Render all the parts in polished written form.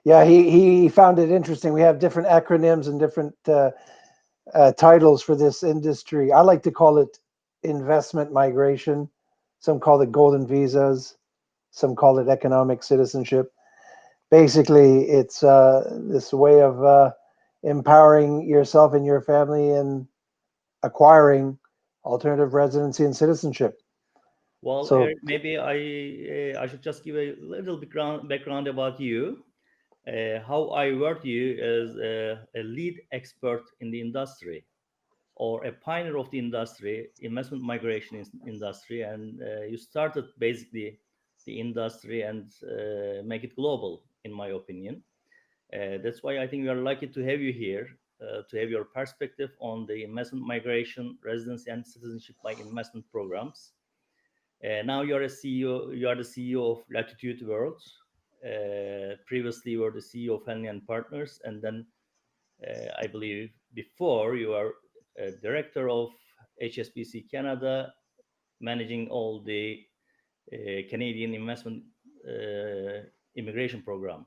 Yeah, he found it interesting. We have different acronyms and different titles for this industry. I like to call it investment migration. Some call it golden visas. Some call it economic citizenship. Basically, it's this way of empowering yourself and your family and acquiring alternative residency and citizenship. Well, So maybe I should just give a little background about you. How I worked you as a lead expert in the industry or a pioneer of the industry, investment migration industry, and you started basically the industry and make it global, in my opinion. That's why I think we are lucky to have you here, to have your perspective on the investment migration, residency, and citizenship by investment programs. Now you are a CEO. You are the CEO of Latitude World. Previously, you were the CEO of Henley and Partners, and then I believe before you are director of HSBC Canada, managing all the Canadian investment immigration program.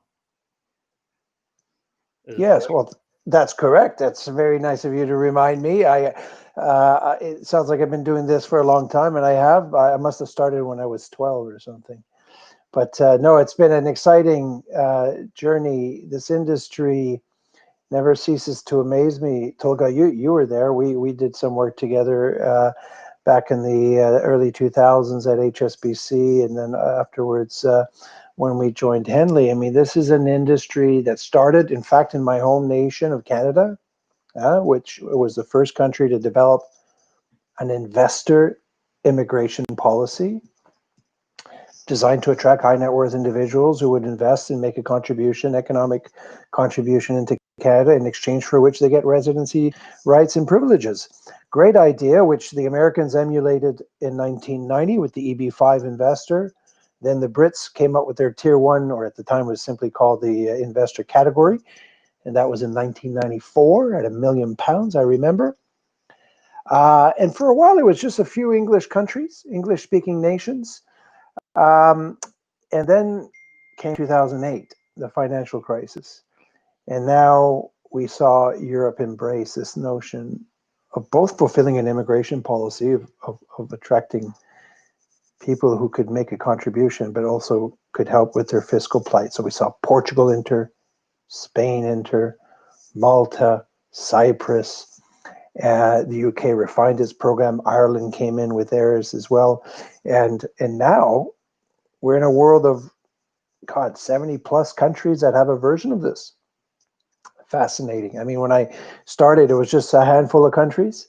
Is it yes, correct? well, that's correct. That's very nice of you to remind me. It sounds like I've been doing this for a long time, and I have. I must have started when I was 12 or something. But no, it's been an exciting journey. This industry never ceases to amaze me. Tolga, you were there. We did some work together back in the early 2000s at HSBC, and then afterwards when we joined Henley. I mean, this is an industry that started, in fact, in my home nation of Canada, which was the first country to develop an investor immigration policy designed to attract high net worth individuals who would invest and make a contribution, economic contribution into Canada, in exchange for which they get residency rights and privileges. Great idea, which the Americans emulated in 1990 with the EB5 investor. Then the Brits came up with their tier one, or at the time was simply called the investor category. And that was in 1994 at £1 million, I remember. And for a while, it was just a few English countries, English speaking nations. Um, and then came 2008, the financial crisis. And now we saw Europe embrace this notion of both fulfilling an immigration policy of attracting people who could make a contribution, but also could help with their fiscal plight. So we saw Portugal enter, Spain enter, Malta, Cyprus. The UK refined its program. Ireland came in with theirs as well. And now we're in a world of, God, 70 plus countries that have a version of this. Fascinating. I mean, when I started, it was just a handful of countries,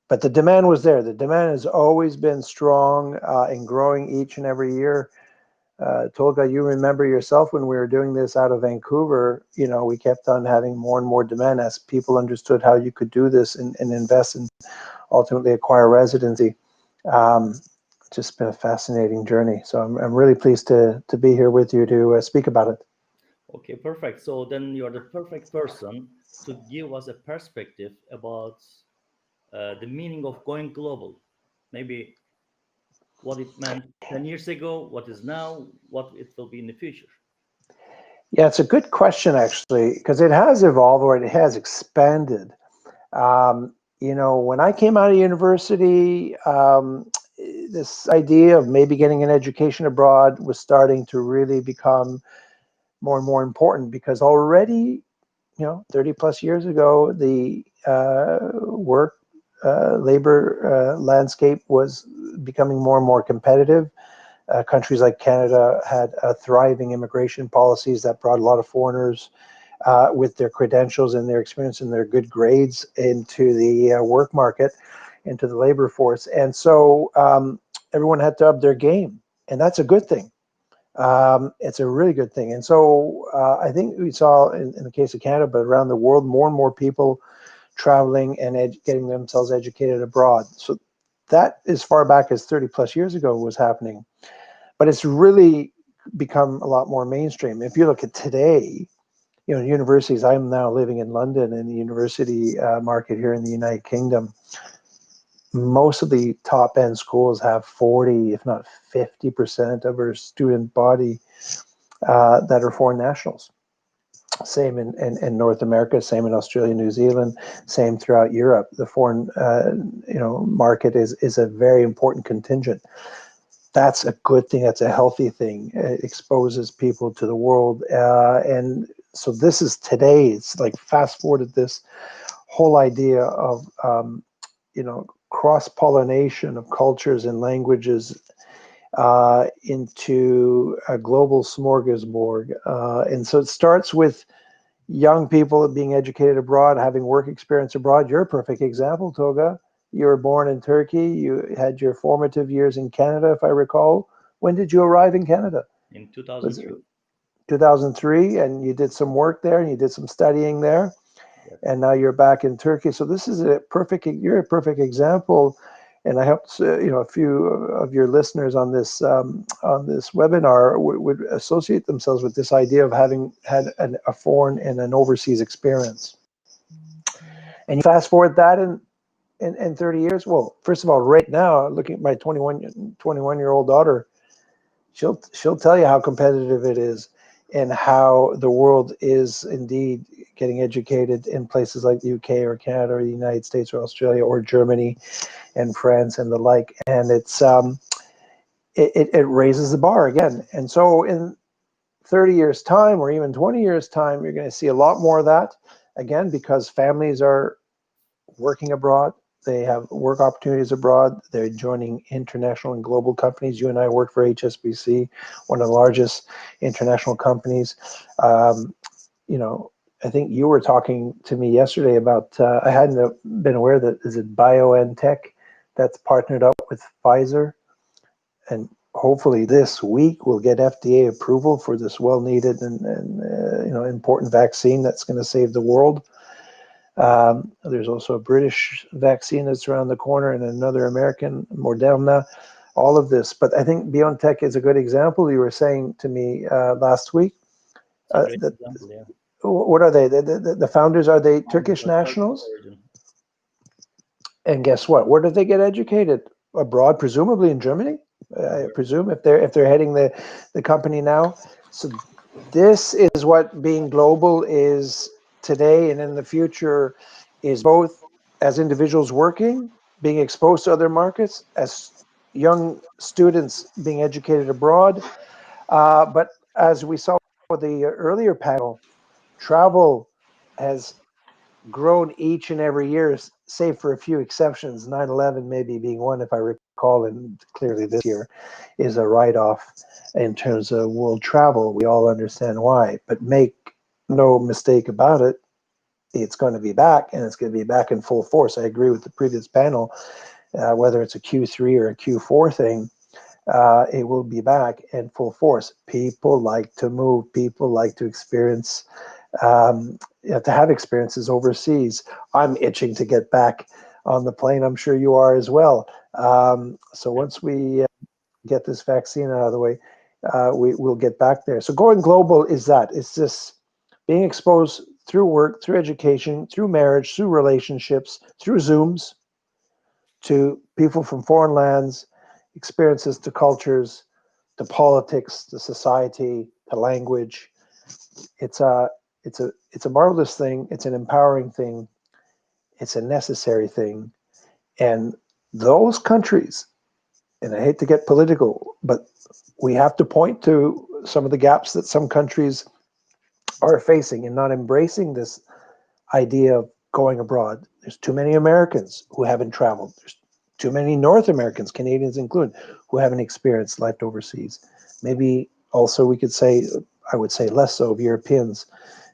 but the demand was there. The demand has always been strong and growing each and every year. Tolga, you remember yourself when we were doing this out of Vancouver, we kept on having more and more demand as people understood how you could do this and invest and ultimately acquire residency. Just been a fascinating journey. So I'm really pleased to be here with you to speak about it. Okay, perfect. So then you're the perfect person to give us a perspective about the meaning of going global. Maybe what it meant 10 years ago, what is now, what it will be in the future. Yeah, it's a good question, actually, because it has evolved or it has expanded. When I came out of university, this idea of maybe getting an education abroad was starting to really become more and more important, because already, 30 plus years ago, the labor landscape was becoming more and more competitive. Countries like Canada had thriving immigration policies that brought a lot of foreigners with their credentials and their experience and their good grades into the work market, into the labor force. And so everyone had to up their game. And that's a good thing. It's a really good thing. And so I think we saw in the case of Canada, but around the world, more and more people traveling and getting themselves educated abroad. So that, as far back as 30 plus years ago, was happening. But it's really become a lot more mainstream. If you look at today, universities, I'm now living in London, in the university market here in the United Kingdom. Most of the top end schools have 40, if not 50% of our student body that are foreign nationals. Same in North America, same in Australia, New Zealand, same throughout Europe. The foreign market is a very important contingent. That's a good thing. That's a healthy thing. It exposes people to the world. And so this is today. It's like fast forwarded this whole idea of, cross-pollination of cultures and languages into a global smorgasbord. And so it starts with young people being educated abroad, having work experience abroad. You're a perfect example, Tolga. You were born in Turkey. You had your formative years in Canada, if I recall. When did you arrive in Canada? In Was it 2003. 2003? And you did some work there and you did some studying there. Yes. And now you're back in Turkey. So this is you're a perfect example. And I hope a few of your listeners on this webinar would associate themselves with this idea of having had a foreign and an overseas experience. And you fast forward that in 30 years. Well, first of all, right now, looking at my 21-year-old daughter, she'll tell you how competitive it is and how the world is indeed getting educated in places like the UK or Canada or the United States or Australia or Germany and France and the like. And it raises the bar again. And so in 30 years time or even 20 years time, you're going to see a lot more of that again, because families are working abroad. They have work opportunities abroad. They're joining international and global companies. You and I work for HSBC, one of the largest international companies. I think you were talking to me yesterday about, I hadn't been aware that, is it BioNTech that's partnered up with Pfizer? And hopefully this week we'll get FDA approval for this well-needed and important vaccine that's going to save the world. There's also a British vaccine that's around the corner and another American, Moderna, all of this. But I think BioNTech is a good example. You were saying to me last week. Great example, yeah. What are they? The founders, are they Turkish nationals? And guess what? Where did they get educated? Abroad, presumably in Germany. I presume if they're heading the company now. So this is what being global is today and in the future, is both as individuals working, being exposed to other markets, as young students being educated abroad. But as we saw with the earlier panel, travel has grown each and every year, save for a few exceptions, 9/11 maybe being one, if I recall, and clearly this year is a write-off in terms of world travel. We all understand why, but make no mistake about it, it's going to be back, and it's going to be back in full force. I agree with the previous panel, whether it's a Q3 or a Q4 thing, it will be back in full force. People like to move. People like to experience, to have experiences overseas. I'm itching to get back on the plane. I'm sure you are as well. So once we get this vaccine out of the way, we'll get back there. So going global is that. It's just being exposed through work, through education, through marriage, through relationships, through Zooms, to people from foreign lands, experiences to cultures, to politics, to society, to language. It's a marvelous thing. It's an empowering thing. It's a necessary thing. And those countries, and I hate to get political, but we have to point to some of the gaps that some countries are facing in not embracing this idea of going abroad. There's too many Americans who haven't traveled. There's too many North Americans, Canadians included, who haven't experienced life overseas. Maybe also we could say, I would say less so of Europeans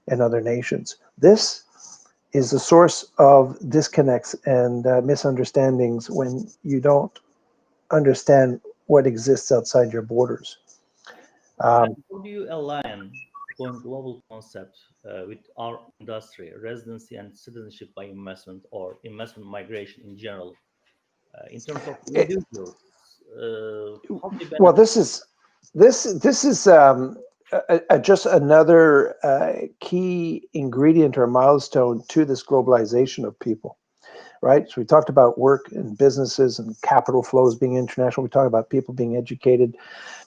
and other nations. This is the source of disconnects and misunderstandings when you don't understand what exists outside your borders. How do you align going global concept with our industry, residency and citizenship by investment, or investment migration in general, in terms of individuals? How they Well, benefit? this is just another key ingredient or milestone to this globalization of people, right? So we talked about work and businesses and capital flows being international. We talked about people being educated,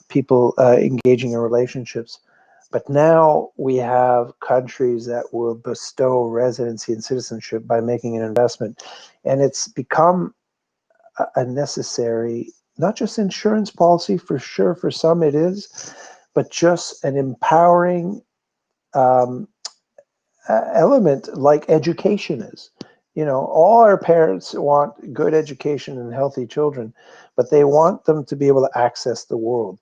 people engaging in relationships. But now we have countries that will bestow residency and citizenship by making an investment. And it's become a necessary, not just insurance policy, for sure, for some it is, but just an empowering element like education is. You know, all our parents want good education and healthy children, but they want them to be able to access the world.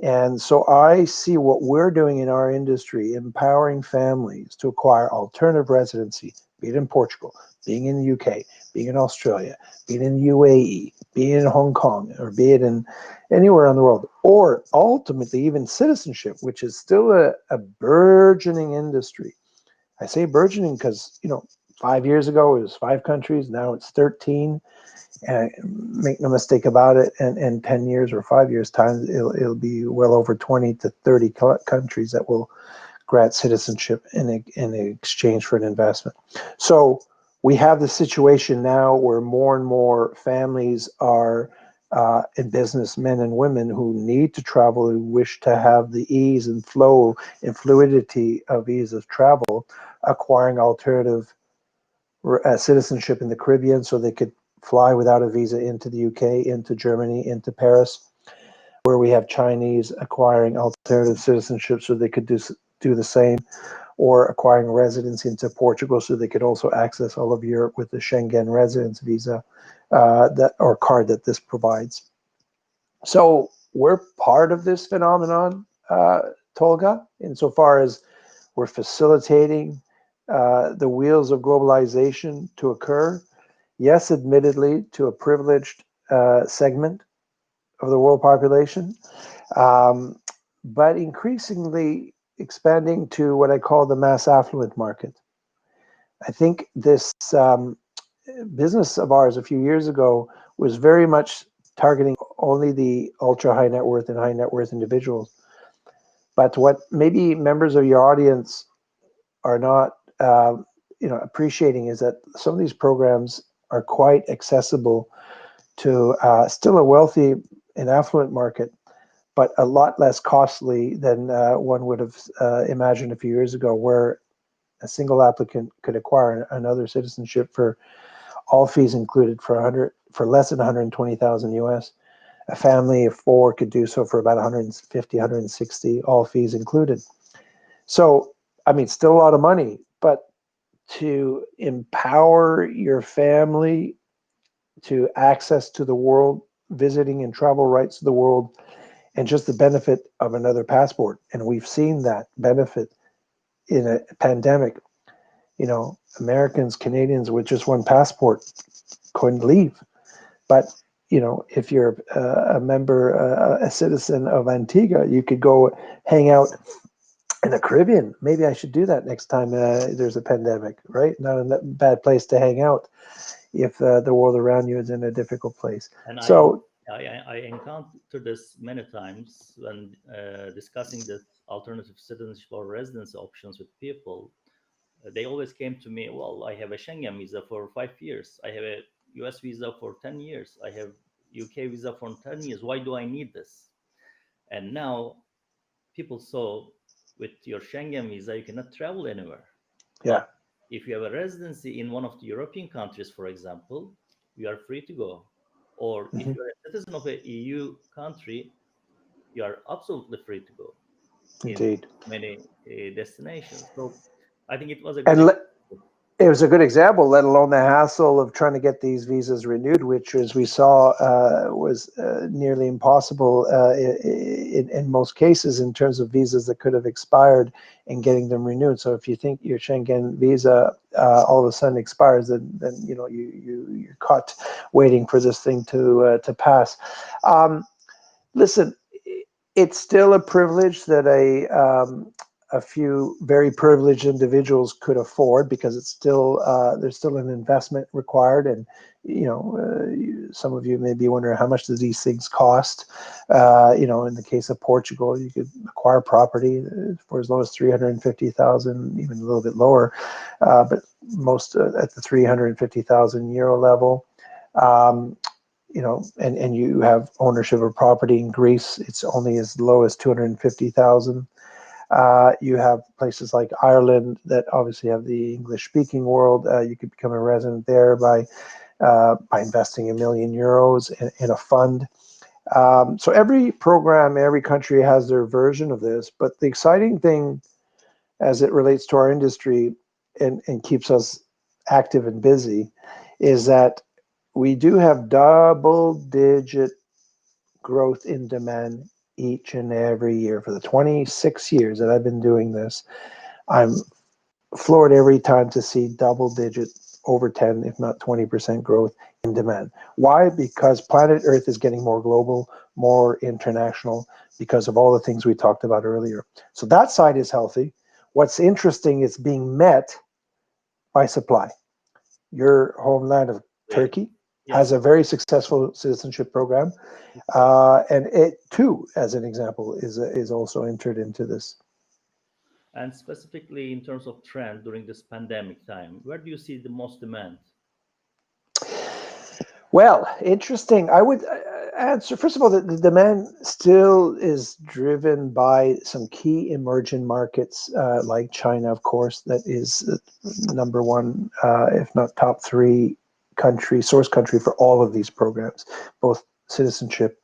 And so I see what we're doing in our industry, empowering families to acquire alternative residency, be it in Portugal, being in the UK, being in Australia, being in UAE, being in Hong Kong, or be it in anywhere around the world, or ultimately even citizenship, which is still a burgeoning industry. I say burgeoning because, you know, 5 years ago it was 5 countries, now it's 13. And make no mistake about it, in 10 years or 5 years time, it'll be well over 20 to 30 countries that will grant citizenship in exchange for an investment. So we have the situation now where more and more families are in business, men and women who need to travel, who wish to have the ease and flow and fluidity of ease of travel, acquiring alternative citizenship in the Caribbean so they could fly without a visa into the UK, into Germany, into Paris, where we have Chinese acquiring alternative citizenship so they could do the same, or acquiring residency into Portugal so they could also access all of Europe with the Schengen residence visa or card that this provides. So we're part of this phenomenon, Tolga, insofar as we're facilitating the wheels of globalization to occur. Yes, admittedly, to a privileged segment of the world population, but increasingly expanding to what I call the mass affluent market. I think this business of ours a few years ago was very much targeting only the ultra high net worth and high net worth individuals. But what maybe members of your audience are not appreciating is that some of these programs are quite accessible to still a wealthy and affluent market, but a lot less costly than one would have imagined a few years ago, where a single applicant could acquire another citizenship for all fees included for less than 120,000 US. A family of 4 could do so for about 150, 160, all fees included. So, I mean, still a lot of money, but to empower your family to access to the world, visiting and travel rights to the world, and just the benefit of another passport. And we've seen that benefit in a pandemic. You know, Americans, Canadians with just one passport couldn't leave. But, you know, if you're a member, a citizen of Antigua, you could go hang out in the Caribbean. Maybe I should do that next time there's a pandemic, right? Not a bad place to hang out if the world around you is in a difficult place. And So I encountered this many times when discussing the alternative citizenship or residency options with people. They always came to me, well, I have a Schengen visa for 5 years. I have a US visa for 10 years. I have UK visa for 10 years. Why do I need this? And now people saw with your Schengen visa, you cannot travel anywhere. yeah. But if you have a residency in one of the European countries, for example, you are free to go. Or if you're a citizen of a EU country, you are absolutely free to go in Indeed. many destinations. So I think it was a good And example. it was a good example, let alone the hassle of trying to get these visas renewed, which, as we saw, was nearly impossible in most cases in terms of visas that could have expired and getting them renewed. So if you think your Schengen visa all of a sudden expires, then you know you're caught waiting for this thing to pass. Listen, it's still a privilege that a few very privileged individuals could afford, because it's still there's still an investment required. And you know, some of you may be wondering, how much do these things cost? You know, in the case of Portugal, you could acquire property for as low as 350,000, even a little bit lower, but most at the 350,000 euro level. You know, and you have ownership of property in Greece, it's only as low as 250,000. You have places like Ireland that obviously have the English-speaking world. You could become a resident there by investing €1 million in a fund. So every program, every country has their version of this. But the exciting thing as it relates to our industry and keeps us active and busy is that we do have double-digit growth in demand each and every year. For the 26 years that I've been doing this, I'm floored every time to see double-digit, over 10, if not 20% growth in demand. Why? Because planet Earth is getting more global, more international, because of all the things we talked about earlier. So that side is healthy. What's interesting is being met by supply. Your homeland of Turkey has a very successful citizenship program. And it too, as an example, is also entered into this. And specifically in terms of trend during this pandemic time, where do you see the most demand? Well, interesting. I would answer, first of all, the demand still is driven by some key emerging markets like China, of course, that is number one, if not top three country, source country for all of these programs, both citizenship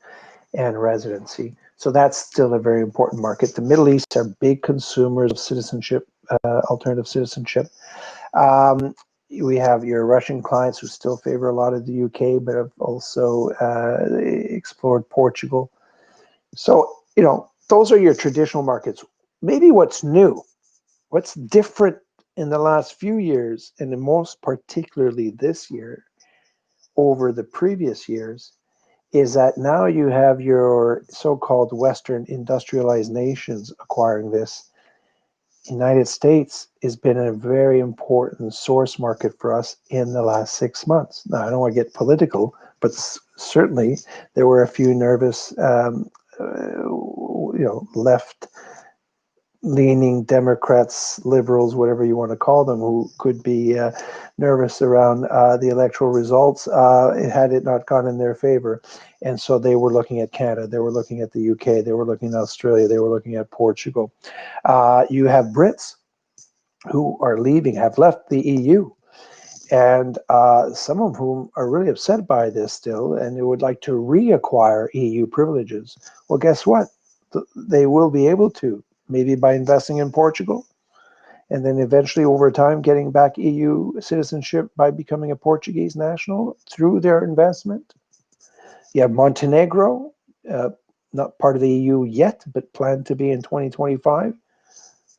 and residency. So that's still a very important market. The Middle East are big consumers of citizenship, alternative citizenship. We have your Russian clients who still favor a lot of the UK, but have also explored Portugal. So, those are your traditional markets. Maybe what's new, what's different in the last few years, and most particularly this year over the previous years, is that now you have your so-called Western industrialized nations acquiring this. United States has been a very important source market for us in the last 6 months. Now, I don't want to get political, but certainly there were a few nervous, left-leaning Democrats, liberals, whatever you want to call them, who could be nervous around the electoral results had it not gone in their favor. And so they were looking at Canada, they were looking at the UK, they were looking at Australia, they were looking at Portugal. You have Brits who are leaving, have left the EU, and some of whom are really upset by this still, and they would like to reacquire EU privileges. Well, guess what? They will be able to, maybe by investing in Portugal, and then eventually over time getting back EU citizenship by becoming a Portuguese national through their investment. You have Montenegro, not part of the EU yet, but planned to be in 2025.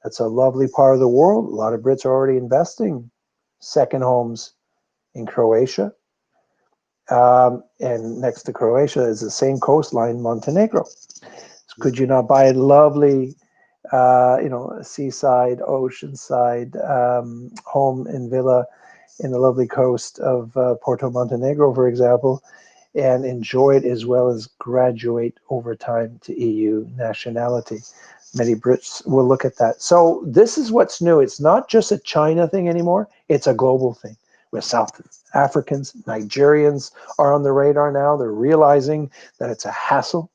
That's a lovely part of the world. A lot of Brits are already investing second homes in Croatia. And next to Croatia is the same coastline, Montenegro. So could you not buy a lovely, seaside, oceanside home and villa in the lovely coast of Porto Montenegro, for example, and enjoy it as well as graduate over time to EU nationality? Many Brits will look at that. So this is what's new. It's not just a China thing anymore. It's a global thing. With South Africans, Nigerians are on the radar now. They're realizing that it's a hassle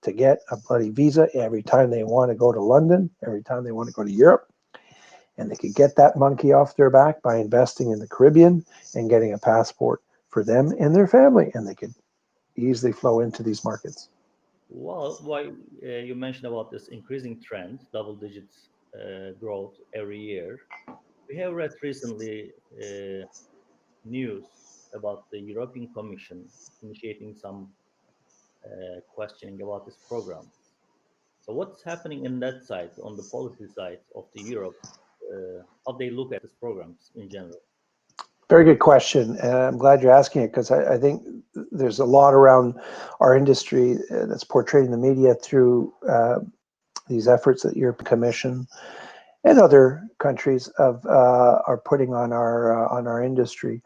to get a bloody visa every time they want to go to London, every time they want to go to Europe. And they could get that monkey off their back by investing in the Caribbean and getting a passport for them and their family. And they could easily flow into these markets. Well, why you mentioned about this increasing trend, double-digit growth every year. We have read recently news about the European Commission initiating some questioning about this program. So what's happening in that side, on the policy side of the Europe, how they look at these programs in general? Very good question. And I'm glad you're asking it, because I think there's a lot around our industry that's portrayed in the media through these efforts that European Commission and other countries are putting on our industry.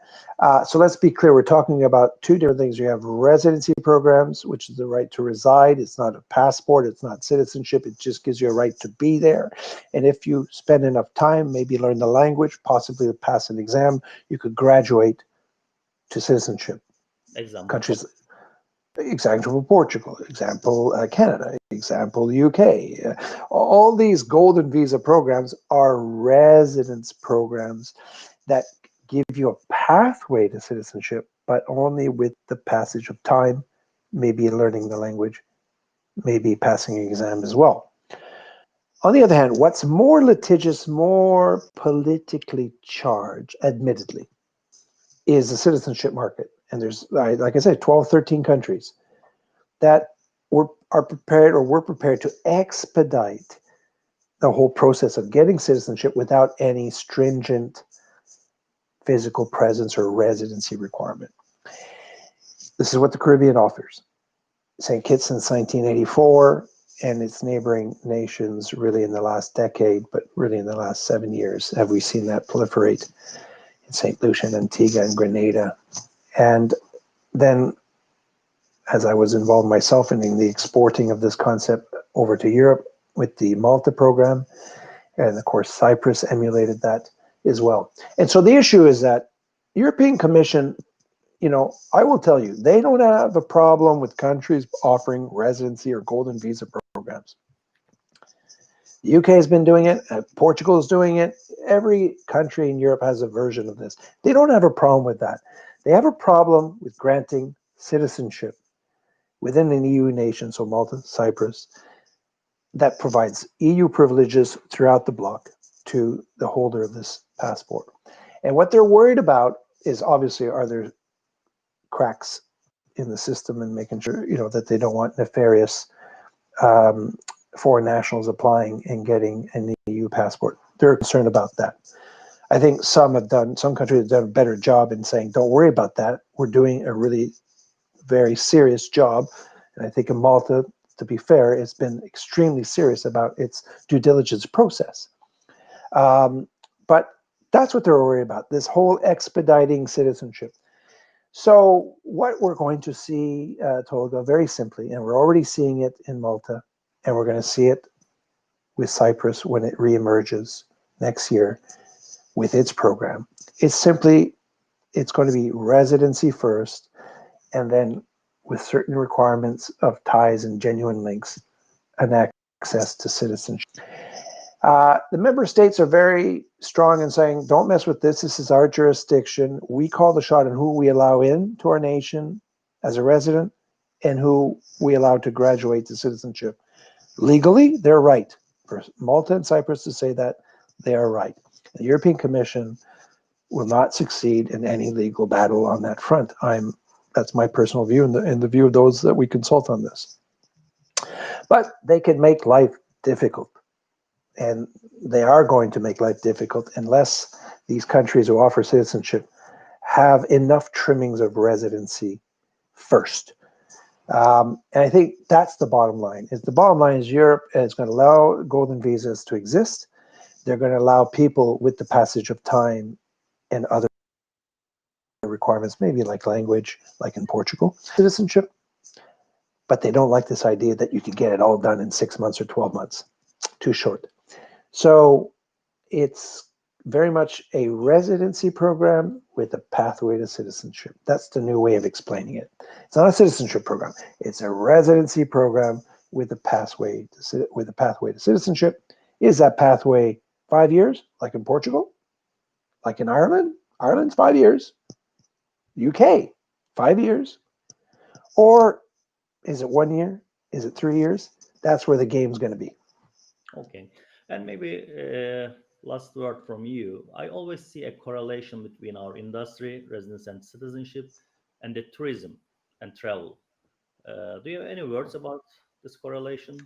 So let's be clear, we're talking about two different things. You have residency programs, which is the right to reside. It's not a passport, it's not citizenship, it just gives you a right to be there. And if you spend enough time, maybe learn the language, possibly pass an exam, you could graduate to citizenship. Example. Countries Example Portugal, example Canada, example UK. All these golden visa programs are residence programs that give you a pathway to citizenship, but only with the passage of time, maybe learning the language, maybe passing an exam as well. On the other hand, what's more litigious, more politically charged, admittedly, is the citizenship market. And there's, like I said, 12, 13 countries that are prepared, or were prepared to expedite the whole process of getting citizenship without any stringent physical presence or residency requirement. This is what the Caribbean offers. St. Kitts since 1984, and its neighboring nations really in the last decade, but really in the last 7 years, have we seen that proliferate in St. Lucia and Antigua and Grenada. And then, as I was involved myself in the exporting of this concept over to Europe with the Malta program, and of course Cyprus emulated that as well. And so the issue is that European Commission, I will tell you, they don't have a problem with countries offering residency or golden visa programs. The UK has been doing it, Portugal is doing it, every country in Europe has a version of this. They don't have a problem with that. They have a problem with granting citizenship within an EU nation, so Malta, Cyprus, that provides EU privileges throughout the bloc to the holder of this passport. And what they're worried about is, obviously, are there cracks in the system, and making sure, that they don't want nefarious foreign nationals applying and getting an EU passport. They're concerned about that. I think some countries have done a better job in saying, don't worry about that. We're doing a really very serious job. And I think in Malta, to be fair, it's been extremely serious about its due diligence process. But that's what they're worried about, this whole expediting citizenship. So what we're going to see, Tolga, very simply, and we're already seeing it in Malta, and we're going to see it with Cyprus when it reemerges next year with its program. It's going to be residency first, and then with certain requirements of ties and genuine links, and access to citizenship. The member states are very strong in saying, don't mess with this. This is our jurisdiction. We call the shot on who we allow in to our nation as a resident and who we allow to graduate to citizenship. Legally, they're right. For Malta and Cyprus to say that, they are right. The European Commission will not succeed in any legal battle on that front. That's my personal view, and the view of those that we consult on this. But they can make life difficult. And they are going to make life difficult unless these countries who offer citizenship have enough trimmings of residency first. And I think that's the bottom line. The bottom line is Europe is going to allow golden visas to exist. They're going to allow people with the passage of time and other requirements, maybe like language, like in Portugal, citizenship. But they don't like this idea that you can get it all done in 6 months or 12 months. Too short. So it's very much a residency program with a pathway to citizenship. That's the new way of explaining it. It's not a citizenship program. It's a residency program with a pathway to citizenship. Is that pathway 5 years, like in Portugal? Like in Ireland? Ireland's 5 years. UK, 5 years. Or is it 1 year? Is it 3 years? That's where the game's going to be. Okay. And maybe last word from you. I always see a correlation between our industry, residence and citizenship, and the tourism and travel. Do you have any words about this correlation?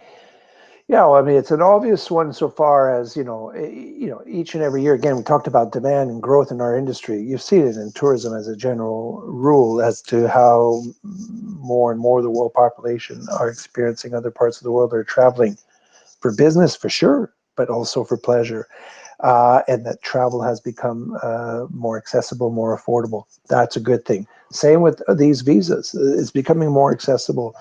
Yeah, well, I mean, it's an obvious one so far as, each and every year, again, we talked about demand and growth in our industry. You see it in tourism as a general rule as to how more and more of the world population are experiencing other parts of the world, are traveling for business, for sure, but also for pleasure. And that travel has become more accessible, more affordable. That's a good thing. Same with these visas. It's becoming more accessible.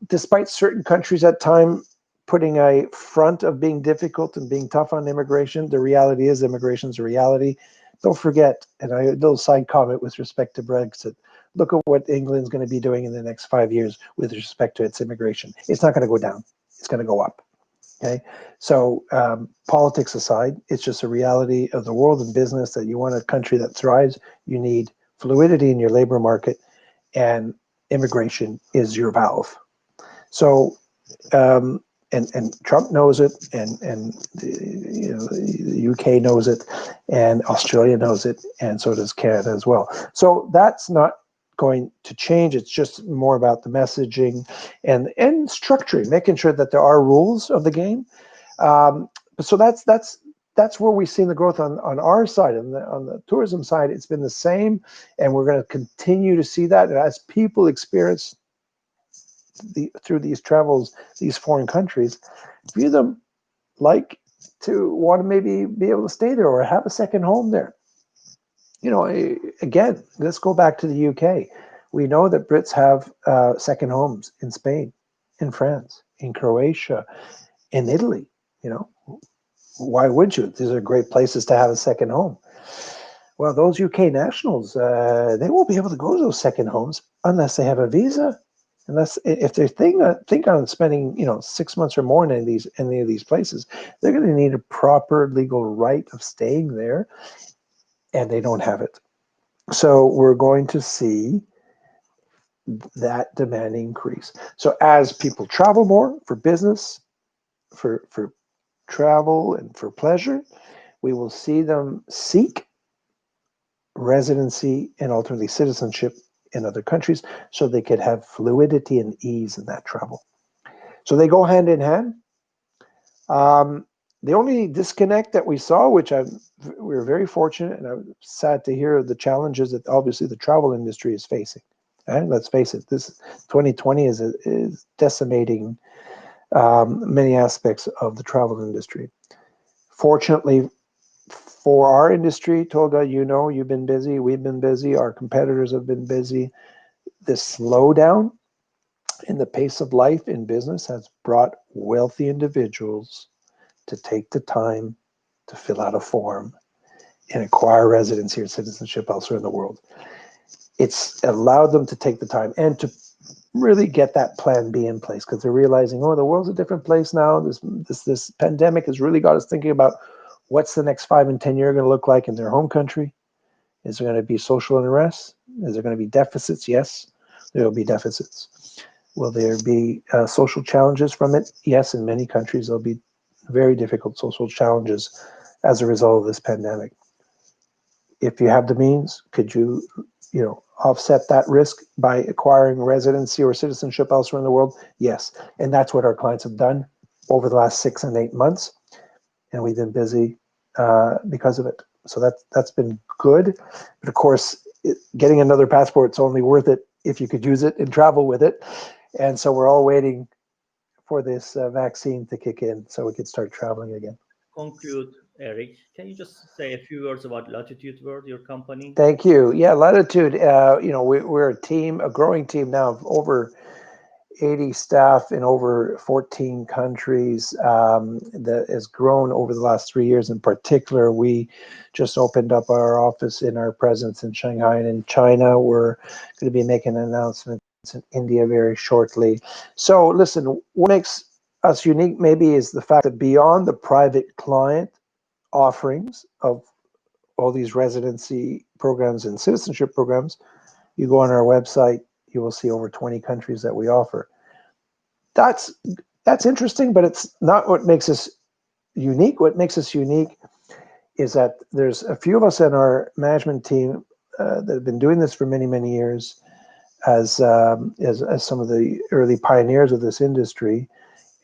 Despite certain countries at time putting a front of being difficult and being tough on immigration, the reality is immigration is a reality. Don't forget, and a little side comment with respect to Brexit, look at what England's going to be doing in the next 5 years with respect to its immigration. It's not going to go down. It's going to go up. Okay. So politics aside, it's just a reality of the world and business that you want a country that thrives. You need fluidity in your labor market, and immigration is your valve. So, and Trump knows it, and the UK knows it, and Australia knows it, and so does Canada as well. So that's not going to change. It's just more about the messaging and structuring, making sure that there are rules of the game. So that's where we've seen the growth on our side, on the tourism side. It's been the same, and we're going to continue to see that. And as people experience through these travels, these foreign countries, view them like to want to maybe be able to stay there or have a second home there. Again, let's go back to the UK. We know that Brits have second homes in Spain, in France, in Croatia, in Italy. Why would you? These are great places to have a second home. Well, those UK nationals, they won't be able to go to those second homes unless they have a visa. Unless if they think on spending 6 months or more in any of these places, they're going to need a proper legal right of staying there, and they don't have it. So we're going to see that demand increase. So as people travel more for business, for travel and for pleasure, we will see them seek residency and ultimately citizenship in other countries so they could have fluidity and ease in that travel. So they go hand in hand. The only disconnect that we saw, which we were very fortunate, and I'm sad to hear the challenges that obviously the travel industry is facing. And let's face it, this 2020 is decimating many aspects of the travel industry. Fortunately for our industry, Tolga, you've been busy, we've been busy, our competitors have been busy. This slowdown in the pace of life in business has brought wealthy individuals to take the time to fill out a form and acquire residency or citizenship elsewhere in the world. It's allowed them to take the time and to really get that plan B in place, because they're realizing, the world's a different place now. This pandemic has really got us thinking about what's the next 5 and 10 years going to look like in their home country. Is there going to be social unrest? Is there going to be deficits? Yes, there will be deficits. Will there be social challenges from it? Yes, in many countries there'll be very difficult social challenges as a result of this pandemic. If you have the means, could you, offset that risk by acquiring residency or citizenship elsewhere in the world? Yes, and that's what our clients have done over the last 6 and 8 months, and we've been busy because of it. So that's been good. But of course, getting another passport is only worth it if you could use it and travel with it. And so we're all waiting for this vaccine to kick in so we could start traveling again. Conclude, Eric. Can you just say a few words about Latitude World, your company? Thank you. Yeah, Latitude, we're a team, a growing team now of over 80 staff in over 14 countries that has grown over the last 3 years. In particular, we just opened up our office in our presence in Shanghai and in China. We're going to be making announcements in India very shortly. So listen, what makes us unique maybe is the fact that beyond the private client offerings of all these residency programs and citizenship programs, you go on our website, you will see over 20 countries that we offer. That's interesting, but it's not what makes us unique. What makes us unique is that there's a few of us in our management team that have been doing this for many, many years as some of the early pioneers of this industry.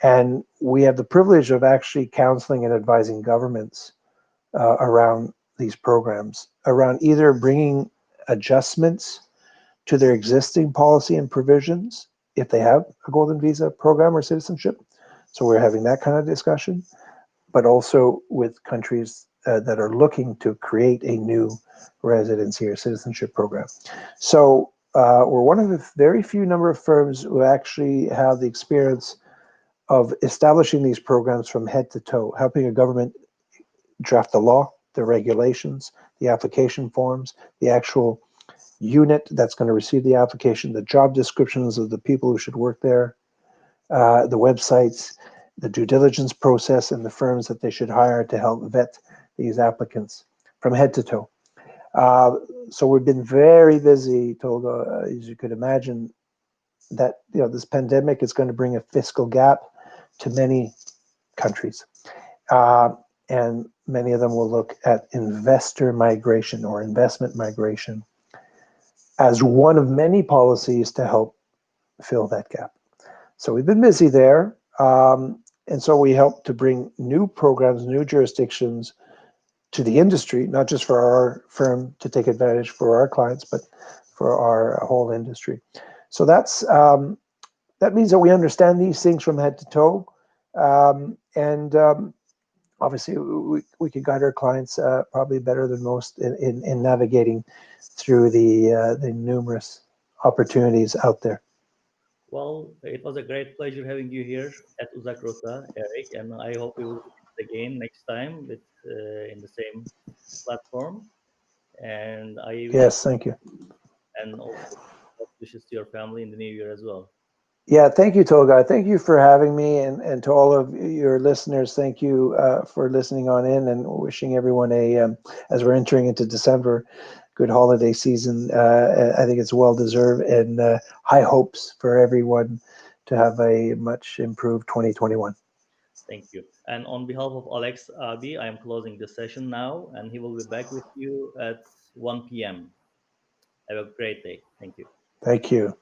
And we have the privilege of actually counseling and advising governments around these programs, around either bringing adjustments to their existing policy and provisions if they have a golden visa program or citizenship. So we're having that kind of discussion, but also with countries that are looking to create a new residency or citizenship program. So we're one of the very few number of firms who actually have the experience of establishing these programs from head to toe, helping a government draft the law, the regulations, the application forms, the actual unit that's going to receive the application, the job descriptions of the people who should work there, the websites, the due diligence process, and the firms that they should hire to help vet these applicants from head to toe. So we've been very busy, Tolga, as you could imagine, that this pandemic is going to bring a fiscal gap to many countries. And many of them will look at investor migration or investment migration as one of many policies to help fill that gap. So we've been busy there. And so we help to bring new programs, new jurisdictions to the industry, not just for our firm to take advantage for our clients, but for our whole industry. So that means that we understand these things from head to toe. And obviously, we can guide our clients probably better than most in navigating through the numerous opportunities out there. Well, it was a great pleasure having you here at Uzakrota, Eric, and I hope we will meet again next time with in the same platform. And I wish, Yes, thank you. and also best wishes to your family in the new year as well. Yeah, thank you, Tolga. Thank you for having me, and to all of your listeners, thank you for listening on in, and wishing everyone as we're entering into December, good holiday season. I think it's well deserved, and high hopes for everyone to have a much improved 2021. Thank you. And on behalf of Alex Abi, I am closing the session now, and he will be back with you at 1 p.m. Have a great day. Thank you. Thank you.